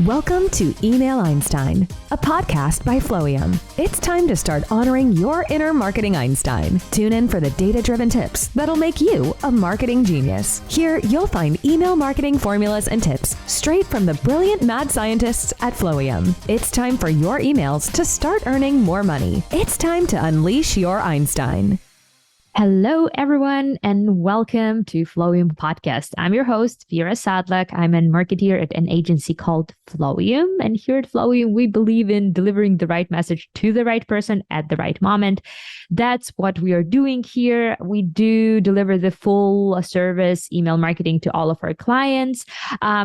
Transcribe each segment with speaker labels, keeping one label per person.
Speaker 1: Welcome to Email Einstein, a podcast by Flowium. It's time to start honoring your inner marketing Einstein. Tune in for the data-driven tips that'll make you a marketing genius. Here, you'll find email marketing formulas and tips straight from the brilliant mad scientists at Flowium. It's time for your emails to start earning more money. It's time to unleash your Einstein.
Speaker 2: Hello, everyone, and welcome to Flowium Podcast. I'm your host, Vira Sadlak. I'm a marketeer at an agency called Flowium. And here at Flowium, we believe in delivering the right message to the right person at the right moment. That's what we are doing here. We do deliver the full service email marketing to all of our clients.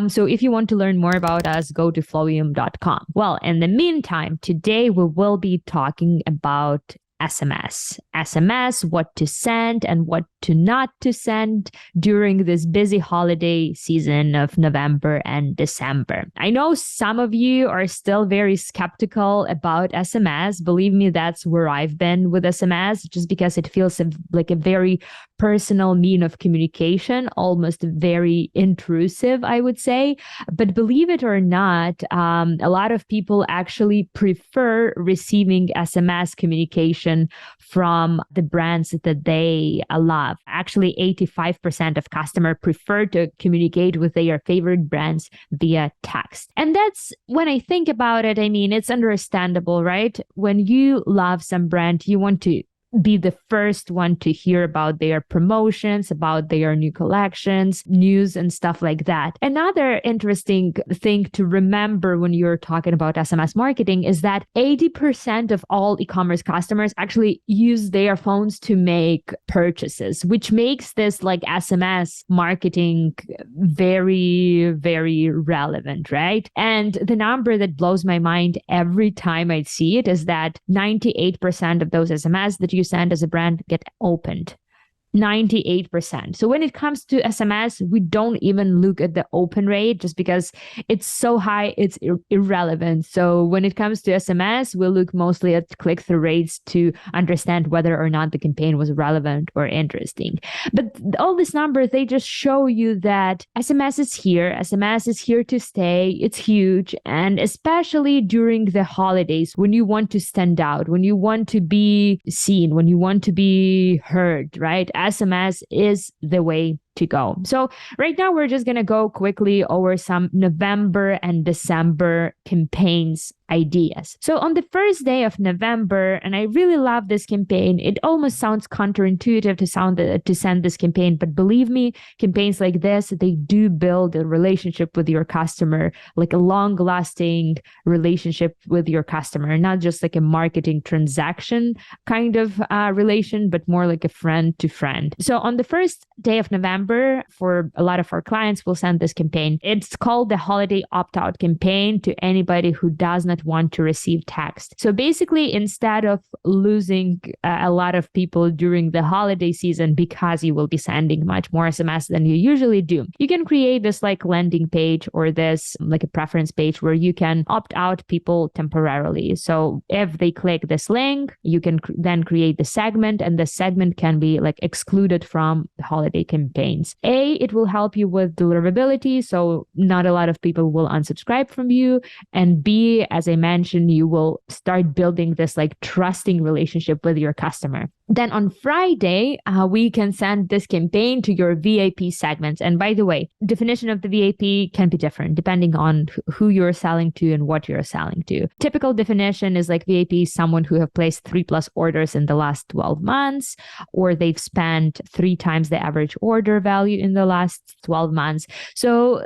Speaker 2: So if you want to learn more about us, go to flowium.com. Well, in the meantime, today we will be talking about SMS, what to send and what to not to send during this busy holiday season of November and December. I know some of you are still very skeptical about SMS. Believe me, that's where I've been with SMS, just because it feels like a very personal mean of communication, almost very intrusive, I would say. But believe it or not, a lot of people actually prefer receiving SMS communication from the brands that they love. Actually, 85% of customers prefer to communicate with their favorite brands via text. And that's, when I think about it, I mean, it's understandable, right? When you love some brand, you want to be the first one to hear about their promotions, about their new collections, news, and stuff like that. Another interesting thing to remember when you're talking about SMS marketing is that 80% of all e-commerce customers actually use their phones to make purchases, which makes this like SMS marketing very, very relevant, right? And the number that blows my mind every time I see it is that 98% of those SMS that you send as a brand get opened. 98%. So when it comes to SMS, we don't even look at the open rate just because it's so high, it's irrelevant. So when it comes to SMS, we'll look mostly at click-through rates to understand whether or not the campaign was relevant or interesting. But all these numbers, they just show you that SMS is here. SMS is here to stay. It's huge. And especially during the holidays, when you want to stand out, when you want to be seen, when you want to be heard, right? SMS is the way to go. So right now, we're just going to go quickly over some November and December campaigns ideas. So on the first day of November, and I really love this campaign, it almost sounds counterintuitive to send this campaign, but believe me, campaigns like this, they do build a relationship with your customer, like a long-lasting relationship with your customer, not just like a marketing transaction kind of relation, but more like a friend to friend. So on the first day of November, for a lot of our clients, we'll send this campaign. It's called the Holiday Opt-out Campaign to anybody who does not want to receive text. So basically, instead of losing a lot of people during the holiday season because you will be sending much more SMS than you usually do, you can create this like landing page or this like a preference page where you can opt out people temporarily. So if they click this link, you can then create the segment, and the segment can be like excluded from the holiday campaigns. It will help you with deliverability, so not a lot of people will unsubscribe from you. And B, as I mentioned, you will start building this like trusting relationship with your customer. Then on Friday, we can send this campaign to your VIP segments. And by the way, definition of the VIP can be different depending on who you're selling to and what you're selling to. Typical definition is like VIP is someone who have placed 3+ orders in the last 12 months, or they've spent 3 times the average order value in the last 12 months. So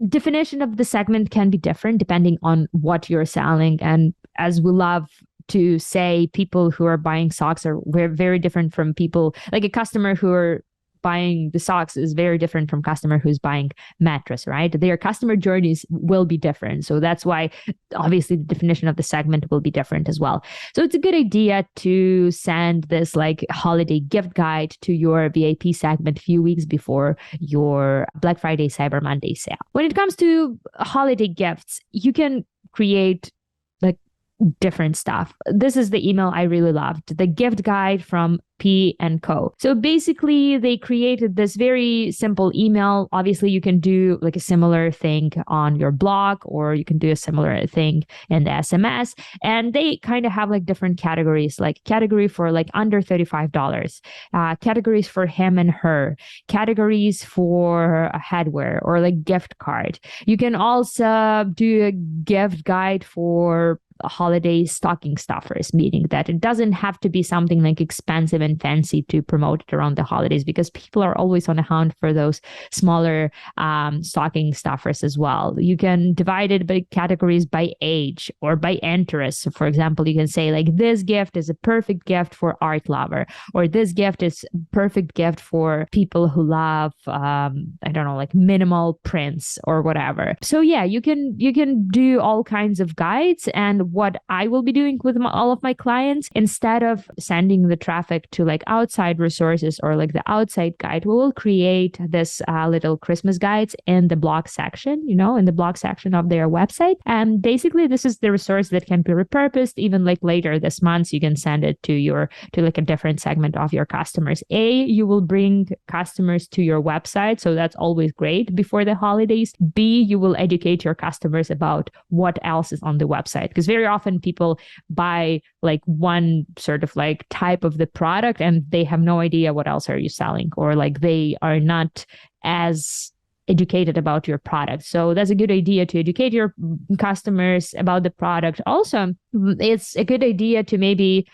Speaker 2: definition of the segment can be different depending on what you're selling. And as we love to say, people who are buying socks are very different from people, like a customer who are buying the socks is very different from customer who's buying mattress, right? Their customer journeys will be different. So that's why obviously the definition of the segment will be different as well. So it's a good idea to send this like holiday gift guide to your VIP segment a few weeks before your Black Friday, Cyber Monday sale. When it comes to holiday gifts, you can create like different stuff. This is the email I really loved, the gift guide from P and Co. So basically, they created this very simple email. Obviously, you can do like a similar thing on your blog, or you can do a similar thing in the SMS. And they kind of have like different categories, like category for like under $35, categories for him and her, categories for a headwear or like gift card. You can also do a gift guide for holiday stocking stuffers, meaning that it doesn't have to be something like expensive and fancy to promote it around the holidays, because people are always on the hunt for those smaller stocking stuffers as well. You can divide it by categories by age or by interest. So for example, you can say like, this gift is a perfect gift for art lover, or this gift is perfect gift for people who love like minimal prints or whatever. So yeah, you can do all kinds of guides. And what I will be doing with all of my clients, instead of sending the traffic to like outside resources or like the outside guide, we will create this little Christmas guides in the blog section, in the blog section of their website. And basically, this is the resource that can be repurposed even like later this month. You can send it to like a different segment of your customers. You will bring customers to your website, so that's always great before the holidays. B, you will educate your customers about what else is on the website, because very often people buy like one sort of like type of the product and they have no idea what else are you selling, or like they are not as educated about your product. So that's a good idea to educate your customers about the product. Also, it's a good idea to maybe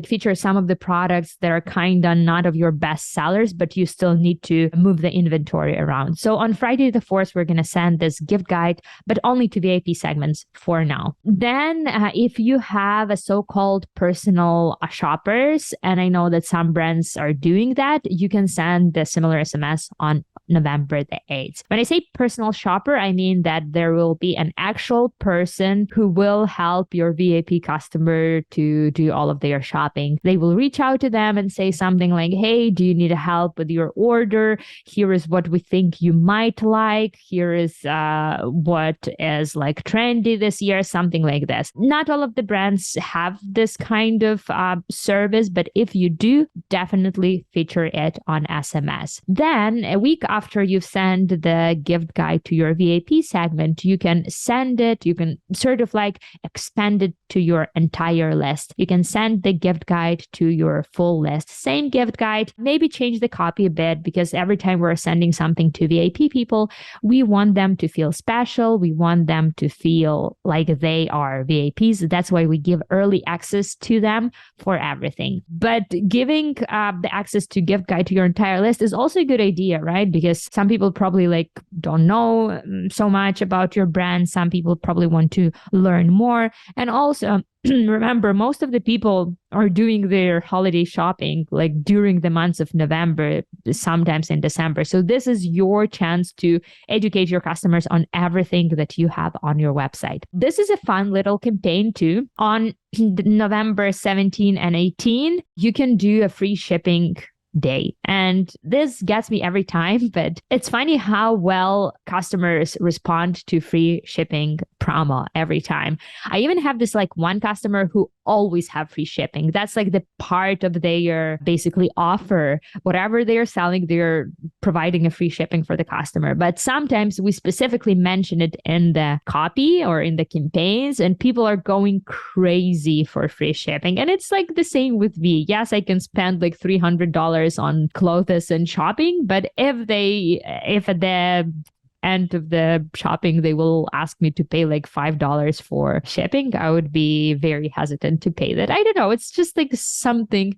Speaker 2: feature some of the products that are kind of not of your best sellers, but you still need to move the inventory around. So on Friday the 4th, we're going to send this gift guide, but only to VIP segments for now. Then if you have a so-called personal shoppers, and I know that some brands are doing that, you can send the similar SMS on November the 8th. When I say personal shopper, I mean that there will be an actual person who will help your VIP customer to do all of their shopping. They will reach out to them and say something like, hey, do you need help with your order? Here is what we think you might like. Here is what is like trendy this year, something like this. Not all of the brands have this kind of service, but if you do, definitely feature it on SMS. Then a week after you've sent the gift guide to your VIP segment, you can send it, you can sort of like expand it to your entire list. You can send the gift guide to your full list. Same gift guide, maybe change the copy a bit, because every time we're sending something to VIP people, we want them to feel special. We want them to feel like they are VIPs. That's why we give early access to them for everything. But giving the access to gift guide to your entire list is also a good idea, right? Because some people probably like don't know so much about your brand. Some people probably want to learn more. And also, remember, most of the people are doing their holiday shopping like during the months of November, sometimes in December. So this is your chance to educate your customers on everything that you have on your website. This is a fun little campaign too. On November 17 and 18, you can do a free shipping day. And this gets me every time, but it's funny how well customers respond to free shipping promo every time. I even have this like one customer who always have free shipping. That's like the part of their basically offer. Whatever they're selling, they're providing a free shipping for the customer. But sometimes we specifically mention it in the copy or in the campaigns, and people are going crazy for free shipping. And it's like the same with me. Yes, I can spend like $300 on clothes and shopping, but if at the end of the shopping they will ask me to pay like $5 for shipping, I would be very hesitant to pay that. I don't know, it's just like something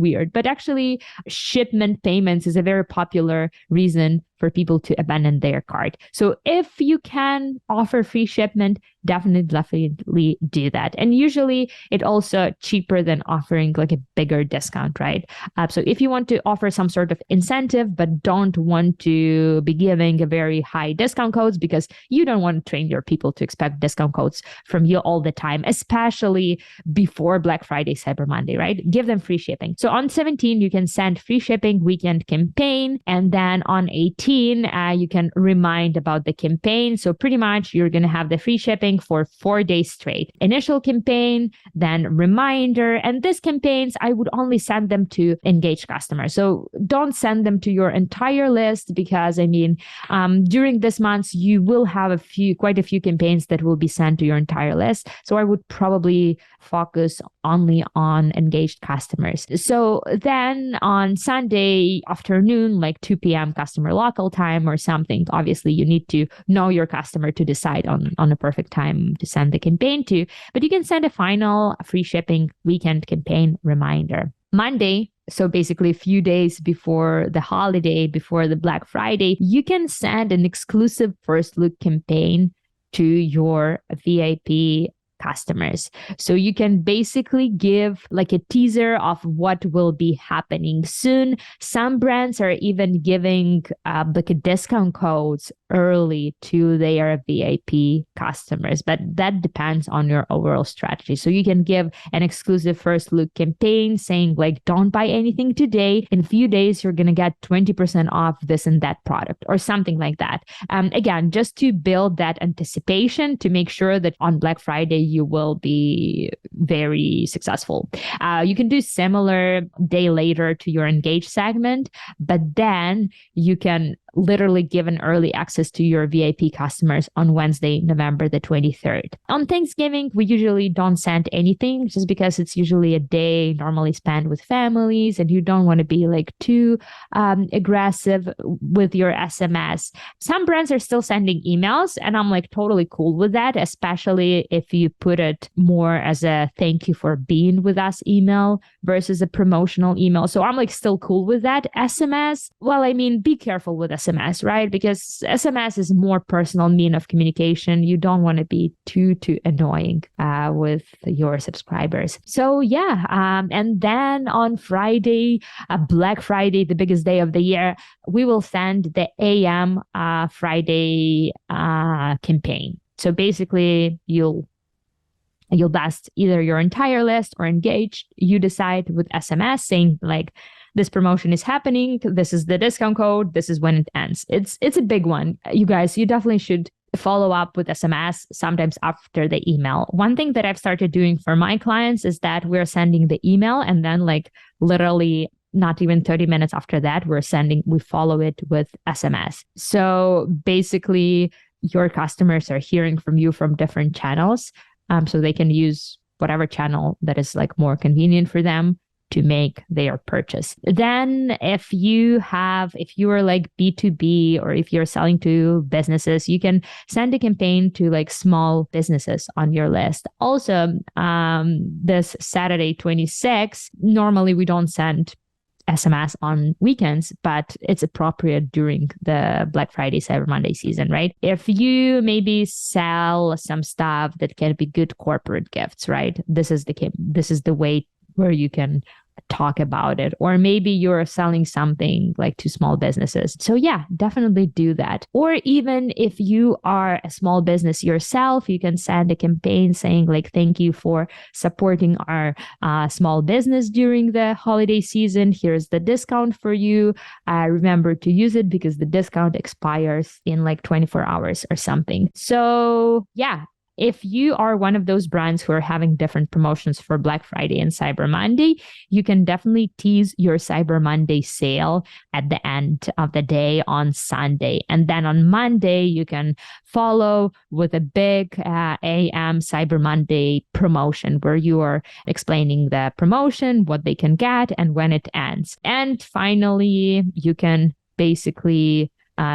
Speaker 2: weird. But actually, shipment payments is a very popular reason for people to abandon their cart. So if you can offer free shipment, definitely do that. And usually it also cheaper than offering like a bigger discount, right? So if you want to offer some sort of incentive, but don't want to be giving a very high discount codes, because you don't want to train your people to expect discount codes from you all the time, especially before Black Friday, Cyber Monday, right? Give them free shipping. So on 17, you can send free shipping weekend campaign. And then on 18, 18, you can remind about the campaign. So pretty much you're going to have the free shipping for 4 days straight. Initial campaign, then reminder. And these campaigns, I would only send them to engaged customers. So don't send them to your entire list because during this month, you will have quite a few campaigns that will be sent to your entire list. So I would probably focus only on engaged customers. So then on Sunday afternoon, like 2 p.m. customer local time or something, obviously you need to know your customer to decide on a perfect time to send the campaign to, but you can send a final free shipping weekend campaign reminder. Monday, so basically a few days before the holiday, before the Black Friday, you can send an exclusive first look campaign to your VIP customers. So you can basically give like a teaser of what will be happening soon. Some brands are even giving like a discount codes early to their VIP customers, but that depends on your overall strategy. So you can give an exclusive first look campaign saying like, don't buy anything today. In a few days, you're going to get 20% off this and that product or something like that. Again, just to build that anticipation to make sure that on Black Friday, you will be very successful. You can do similar day later to your engaged segment, but then you can literally give an early access to your VIP customers on Wednesday, November the 23rd. On Thanksgiving, we usually don't send anything just because it's usually a day normally spent with families and you don't want to be like too aggressive with your SMS. Some brands are still sending emails and I'm like totally cool with that, especially if you put it more as a thank you for being with us email versus a promotional email. So I'm like still cool with that. SMS, well, be careful with SMS, right? Because SMS is more personal mean of communication. You don't want to be too annoying with your subscribers. So yeah, and then on Friday, Black Friday, the biggest day of the year, we will send the AM Friday campaign. So basically, you'll blast either your entire list or engaged. You decide with SMS saying like, this promotion is happening. This is the discount code. This is when it ends. It's a big one. You guys, you definitely should follow up with SMS sometimes after the email. One thing that I've started doing for my clients is that we're sending the email and then like literally not even 30 minutes after that, we follow it with SMS. So basically your customers are hearing from you from different channels. So they can use whatever channel that is like more convenient for them to make their purchase. Then if you are like B2B or if you're selling to businesses, you can send a campaign to like small businesses on your list. Also, this Saturday 26, normally we don't send SMS on weekends, but it's appropriate during the Black Friday, Cyber Monday season, right? If you maybe sell some stuff that can be good corporate gifts, right? This is the way where you can talk about it. Or maybe you're selling something like to small businesses. So yeah, definitely do that. Or even if you are a small business yourself, you can send a campaign saying like, thank you for supporting our small business during the holiday season. Here's the discount for you. Remember to use it because the discount expires in like 24 hours or something. So yeah, if you are one of those brands who are having different promotions for Black Friday and Cyber Monday, you can definitely tease your Cyber Monday sale at the end of the day on Sunday. And then on Monday, you can follow with a big AM Cyber Monday promotion where you are explaining the promotion, what they can get, and when it ends. And finally, you can basically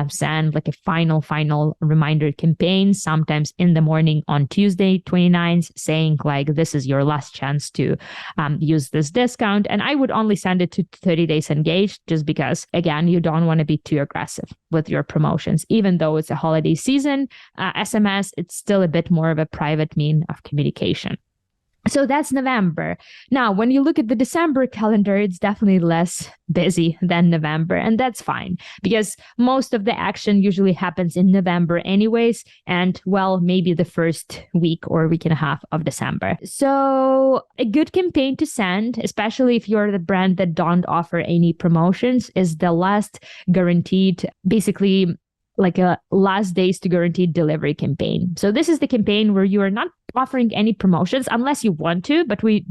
Speaker 2: send like a final reminder campaign sometimes in the morning on Tuesday 29th saying like this is your last chance to use this discount, and I would only send it to 30 days engaged just because again you don't want to be too aggressive with your promotions. Even though it's a holiday season, SMS, it's still a bit more of a private mean of communication. So that's November. Now, when you look at the December calendar, it's definitely less busy than November. And that's fine because most of the action usually happens in November anyways. And well, maybe the first week or week and a half of December. So a good campaign to send, especially if you're the brand that don't offer any promotions, is the last guaranteed, basically like a last days to guaranteed delivery campaign. So this is the campaign where you are not offering any promotions unless you want to, but we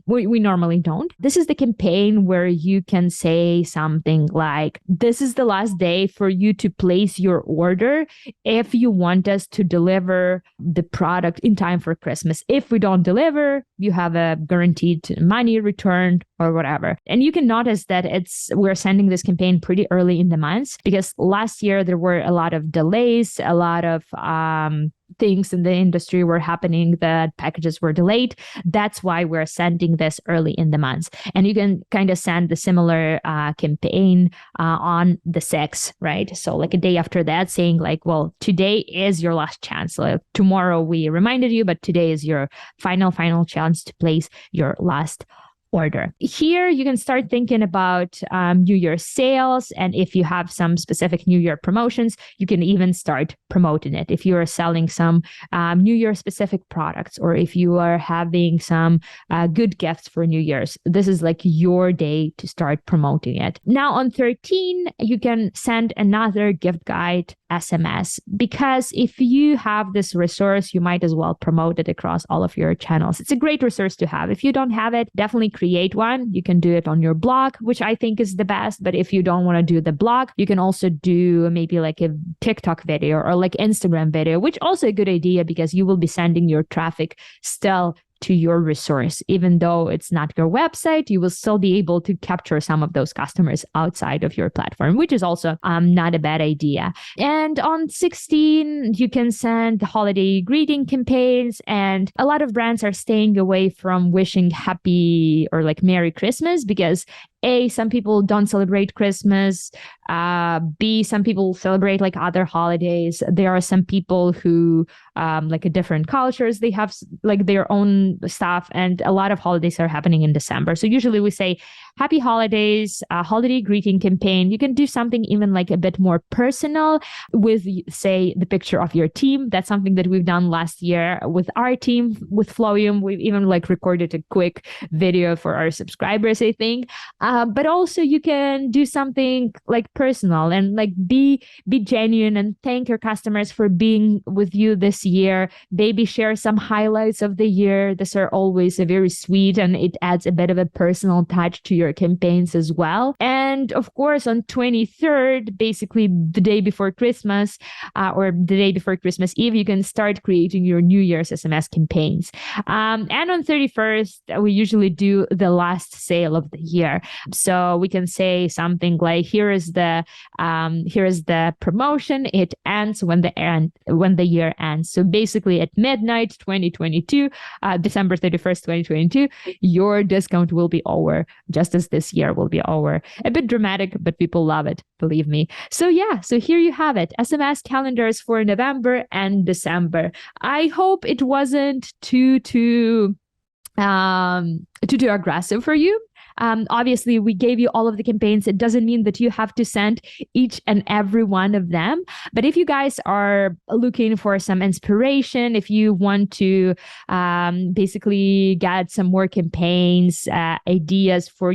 Speaker 2: normally don't. This is the campaign where you can say something like, this is the last day for you to place your order if you want us to deliver the product in time for Christmas. If we don't deliver, you have a guaranteed money returned or whatever. And you can notice that we're sending this campaign pretty early in the months because last year there were a lot of delays, a lot of things in the industry were happening that packages were delayed. That's why we're sending this early in the months. And you can kind of send the similar campaign on the 6th, right? So like a day after that, saying like, well, today is your last chance. Like, tomorrow we reminded you, but today is your final chance to place your last order. Here, you can start thinking about New Year sales. And if you have some specific New Year promotions, you can even start promoting it. If you are selling some New Year specific products, or if you are having some good gifts for New Year's, this is like your day to start promoting it. Now on 13, you can send another gift guide SMS, because if you have this resource, you might as well promote it across all of your channels. It's a great resource to have. If you don't have it, definitely create one. You can do it on your blog, which I think is the best. But if you don't want to do the blog, you can also do maybe like a TikTok video or like Instagram video, which also a good idea because you will be sending your traffic still to your resource. Even though it's not your website, you will still be able to capture some of those customers outside of your platform, which is also not a bad idea. And on 16, you can send holiday greeting campaigns, and a lot of brands are staying away from wishing happy or like Merry Christmas because A, some people don't celebrate Christmas. B, some people celebrate like other holidays. There are some people who like a different cultures. They have like their own stuff, and a lot of holidays are happening in December. So usually we say happy holidays, holiday greeting campaign. You can do something even like a bit more personal with, say, the picture of your team. That's something that we've done last year with our team, with Flowium. We've even like recorded a quick video for our subscribers, I think. But also you can do something like personal and like be genuine and thank your customers for being with you this year. Maybe share some highlights of the year. These are always a very sweet, and it adds a bit of a personal touch to your campaigns as well. And of course, on 23rd, basically the day before Christmas or the day before Christmas Eve, you can start creating your New Year's SMS campaigns. And on 31st, we usually do the last sale of the year. So we can say something like, here is the promotion. It ends when the year ends. So basically at midnight 2022, December 31st, 2022, your discount will be over, just as this year will be over. A bit dramatic, but people love it, believe me. So yeah, so here you have it. SMS calendars for November and December. I hope it wasn't too aggressive for you. Obviously, we gave you all of the campaigns. It doesn't mean that you have to send each and every one of them. But if you guys are looking for some inspiration, if you want to basically get some more campaigns, ideas for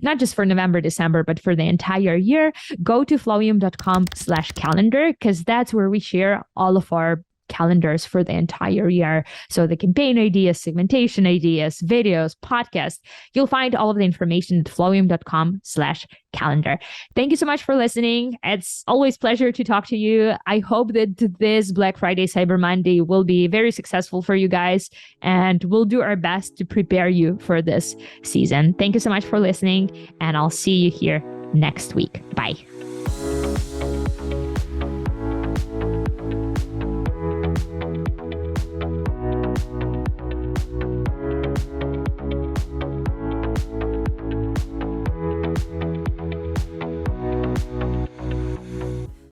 Speaker 2: not just for November, December, but for the entire year, go to flowium.com/calendar, because that's where we share all of our calendars for the entire year. So the campaign ideas, segmentation ideas, videos, podcasts, you'll find all of the information at flowium.com/calendar. Thank you so much for listening. It's always a pleasure to talk to you. I hope that this Black Friday, Cyber Monday will be very successful for you guys, and we'll do our best to prepare you for this season. Thank you so much for listening, and I'll see you here next week. Bye.